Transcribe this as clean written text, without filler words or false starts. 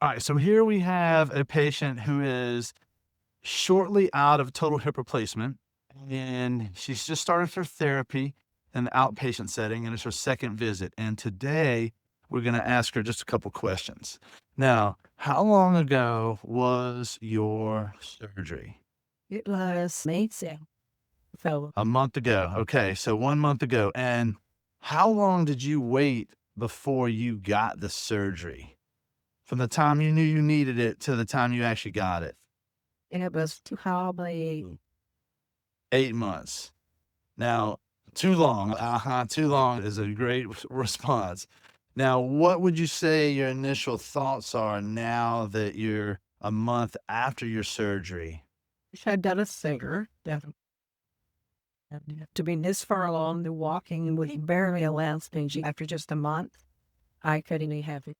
All right, so here we have a patient who is shortly out of total hip replacement, and she's just started her therapy in the outpatient setting, and it's her second visit. And today we're going to ask her just a couple questions. Now, how long ago was your surgery? It was amazing. So A month ago. Okay, so 1 month ago. And how long did you wait before you got the surgery? From the time you knew you needed it to the time you actually got it? it was probably 8 months. Now, too long, too long is a great response. Now, what would you say your initial thoughts are now that you're a month after your surgery? wish I'd done it sooner. Definitely. To be this far along, the walking was barely a last thing. After just a month, I couldn't even have it.